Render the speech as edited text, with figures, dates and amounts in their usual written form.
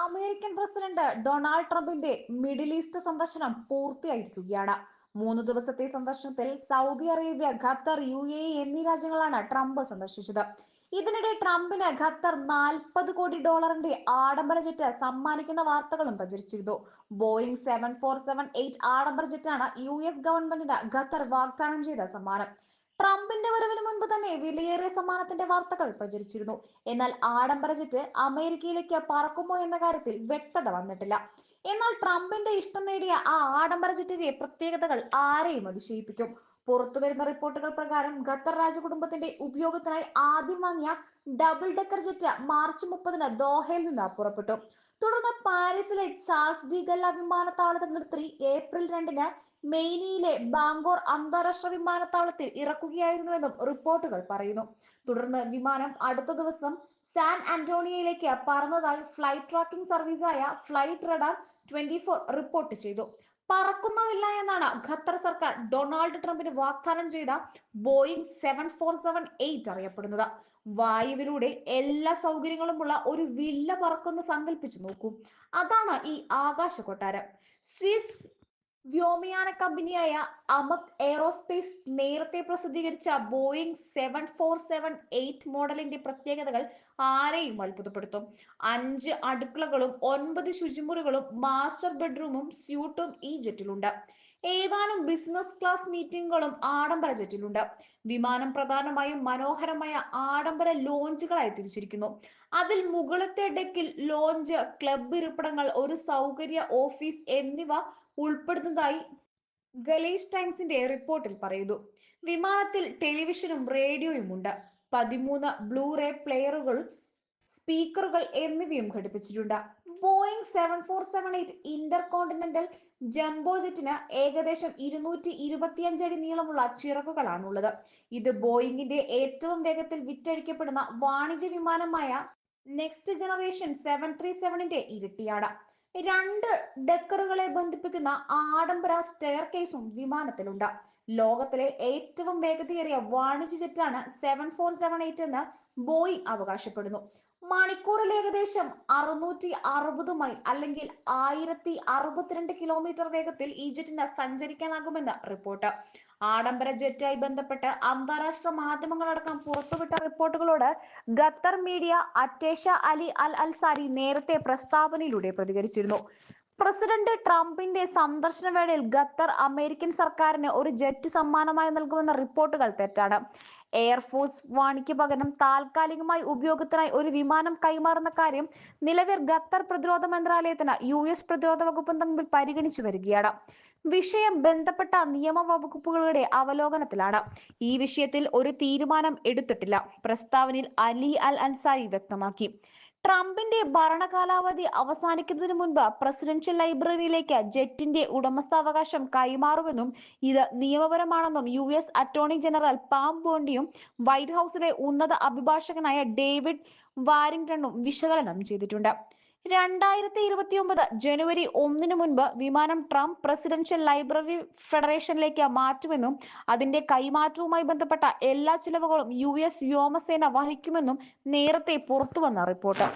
American president Donald ട്രംപിന്റെ middle east സന്ദർശനം പൂർത്തിയായിരിക്കുകയാണ്. 3 ദിവസത്തെ സന്ദർശനത്തിൽ സൗദി അറേബ്യ, ഖത്തർ, UAE എന്നീ രാജ്യങ്ങളാണ് ട്രംപ് സന്ദർശിച്ചത്. ഇതിനിടെ ട്രംപിന് ഖത്തർ $40 കോടി ആഡംബര ജെറ്റ് സമ്മാനിക്കുന്ന വാർത്തകളും പ്രചരിച്ചിരുന്നു. ബോയിങ് 747-8 ആഡംബര ജെറ്റാണ് US ഗവൺമെന്റിന് ഖത്തർ വാഗ്ദാനം ചെയ്ത സമ്മാനം. ട്രംപിന്റെ വരവിന് മുൻപ് തന്നെ വിലയേറിയ സമ്മാനത്തിന്റെ വാർത്തകൾ പ്രചരിച്ചിരുന്നു. എന്നാൽ ആഡംബര ജെറ്റ് അമേരിക്കയിലേക്ക് പറക്കുമോ എന്ന കാര്യത്തിൽ വ്യക്തത വന്നിട്ടില്ല. എന്നാൽ ട്രംപിന്റെ ഇഷ്ടം നേടിയ ആ ആഡംബര ജെറ്റിന്റെ പ്രത്യേകതകൾ ആരെയും അതിശയിപ്പിക്കും. പുറത്തുവരുന്ന റിപ്പോർട്ടുകൾ പ്രകാരം ഖത്തർ രാജകുടുംബത്തിന്റെ ഉപയോഗത്തിനായി ആദ്യം വാങ്ങിയ ഡബിൾ ഡെക്കർ ജെറ്റ് മാർച്ച് 30-ന് ദോഹയിൽ നിന്ന് പുറപ്പെട്ടു. തുടർന്ന് പാരീസിലെ ചാൾസ് ഡി ഗല്ല വിമാനത്താവളത്തിൽ നിർത്തി ഏപ്രിൽ 2-ന് മെയ്നിയിലെ ബാങ്കോർ അന്താരാഷ്ട്ര വിമാനത്താവളത്തിൽ ഇറക്കുകയായിരുന്നുവെന്നും റിപ്പോർട്ടുകൾ പറയുന്നു. തുടർന്ന് വിമാനം അടുത്ത ദിവസം സാൻ ആന്റോണിയയിലേക്ക് പറന്നതായി ഫ്ലൈറ്റ് ട്രാക്കിംഗ് സർവീസായ ഫ്ലൈറ്റ് റഡാർ 24 റിപ്പോർട്ട് ചെയ്തു. പറക്കുന്നില്ല എന്നാണ് ഖത്തർ സർക്കാർ ഡൊണാൾഡ് ട്രംപിന് വാഗ്ദാനം ചെയ്ത ബോയിങ് 747-8 അറിയപ്പെടുന്നത്. വായുവിലൂടെ എല്ലാ സൗകര്യങ്ങളുമുള്ള ഒരു വില്ല പറക്കുന്ന സങ്കല്പിച്ചു നോക്കൂ. അതാണ് ഈ ആകാശ കൊട്ടാരം. സ്വിസ് വ്യോമയാന കമ്പനിയായ അമക് എയറോസ്പേസ് നേരത്തെ പ്രസിദ്ധീകരിച്ച ബോയിങ് 747-8 മോഡലിന്റെ പ്രത്യേകതകൾ ആരെയും അത്ഭുതപ്പെടുത്തും. 5 അടുക്കളകളും 9 ശുചിമുറികളും മാസ്റ്റർ ബെഡ്റൂമും സ്യൂട്ടും ഈ ജെറ്റിലുണ്ട്. ഏതാനും ബിസിനസ് ക്ലാസ് മീറ്റിംഗുകളും ആഡംബര ജെറ്റിലുണ്ട്. വിമാനം പ്രധാനമായും മനോഹരമായ ആഡംബര ലോഞ്ചുകളായി തിരിച്ചിരിക്കുന്നു. അതിൽ മുകളിലത്തെ ഡെക്കിൽ ലോഞ്ച്, ക്ലബ് ഇരിപ്പിടങ്ങൾ, ഒരു സൗകര്യ ഓഫീസ് എന്നിവ ഉൾപ്പെടുന്നതായി ഗലേഷ് ടൈംസിന്റെ റിപ്പോർട്ടിൽ പറയുന്നു. വിമാനത്തിൽ ടെലിവിഷനും റേഡിയോയും ഉണ്ട്. 13 ബ്ലൂറേ പ്ലെയറുകൾ, സ്പീക്കറുകൾ എന്നിവയും ഘടിപ്പിച്ചിട്ടുണ്ട്. ബോയിങ് 747-8 ഇന്റർകോണ്ടിനെന്റൽ ജംബോ ജെറ്റിന് ഏകദേശം 225 അടി നീളമുള്ള ചിറകുകളാണുള്ളത്. ഇത് ബോയിങ്ങിന്റെ ഏറ്റവും വേഗത്തിൽ വിറ്റഴിക്കപ്പെടുന്ന വാണിജ്യ വിമാനമായ നെക്സ്റ്റ് ജനറേഷൻ 737-ന്റെ ഇരട്ടിയാണ്. 2 ഡെക്കറുകളെ ബന്ധിപ്പിക്കുന്ന ആഡംബര സ്റ്റെയർ കേസും വിമാനത്തിലുണ്ട്. ലോകത്തിലെ ഏറ്റവും വേഗതയേറിയ വാണിജ്യ ജെറ്റാണ് 747-8 എന്ന് ബോയിങ് അവകാശപ്പെടുന്നു. മണിക്കൂറിൽ ഏകദേശം 660 മൈൽ അല്ലെങ്കിൽ 1062 കിലോമീറ്റർ വേഗത്തിൽ ഈ ജെറ്റിന് സഞ്ചരിക്കാനാകുമെന്ന് റിപ്പോർട്ട്. ആഡംബര ജെറ്റായി ബന്ധപ്പെട്ട് അന്താരാഷ്ട്ര മാധ്യമങ്ങളടക്കം പുറത്തുവിട്ട റിപ്പോർട്ടുകളോട് ഖത്തർ മീഡിയ അറ്റേഷ അലി അൽ അൽസാരി നേരത്തെ പ്രസ്താവനയിലൂടെ പ്രതികരിച്ചിരുന്നു. പ്രസിഡന്റ് ട്രംപിന്റെ സന്ദർശന വേളയിൽ ഖത്തർ അമേരിക്കൻ സർക്കാരിന് ഒരു ജെറ്റ് സമ്മാനമായി നൽകുമെന്ന റിപ്പോർട്ടുകൾ തെറ്റാണ്. എയർഫോഴ്സ് വാണിക്ക് പകരം താൽക്കാലികമായി ഉപയോഗത്തിനായി ഒരു വിമാനം കൈമാറുന്ന കാര്യം നിലവിൽ ഖത്തർ പ്രതിരോധ മന്ത്രാലയത്തിന് US പ്രതിരോധ വകുപ്പും തമ്മിൽ പരിഗണിച്ചു വരികയാണ്. വിഷയം ബന്ധപ്പെട്ട നിയമവകുപ്പുകളുടെ അവലോകനത്തിലാണ്. ഈ വിഷയത്തിൽ ഒരു തീരുമാനം എടുത്തിട്ടില്ല, പ്രസ്താവനയിൽ അലി അൽ അൻസാരി വ്യക്തമാക്കി. ട്രംപിന്റെ ഭരണകാലാവധി അവസാനിക്കുന്നതിന് മുൻപ് പ്രസിഡൻഷ്യൽ ലൈബ്രറിയിലേക്ക് ജെറ്റിന്റെ ഉടമസ്ഥാവകാശം കൈമാറുമെന്നും ഇത് നിയമപരമാണെന്നും US അറ്റോർണി ജനറൽ പാം ബോണ്ടിയും വൈറ്റ് ഹൌസിലെ ഉന്നത അഭിഭാഷകനായ ഡേവിഡ് വാരിംഗ്ടണും വിശകലനം ചെയ്തിട്ടുണ്ട്. 2029 ജനുവരി 1-ന് മുൻപ് വിമാനം ട്രംപ് പ്രസിഡൻഷ്യൽ ലൈബ്രറി ഫെഡറേഷനിലേക്ക് മാറ്റുമെന്നും അതിന്റെ കൈമാറ്റവുമായി ബന്ധപ്പെട്ട എല്ലാ ചിലവുകളും US വ്യോമസേന വഹിക്കുമെന്നും നേരത്തെ പുറത്തുവന്ന റിപ്പോർട്ട്.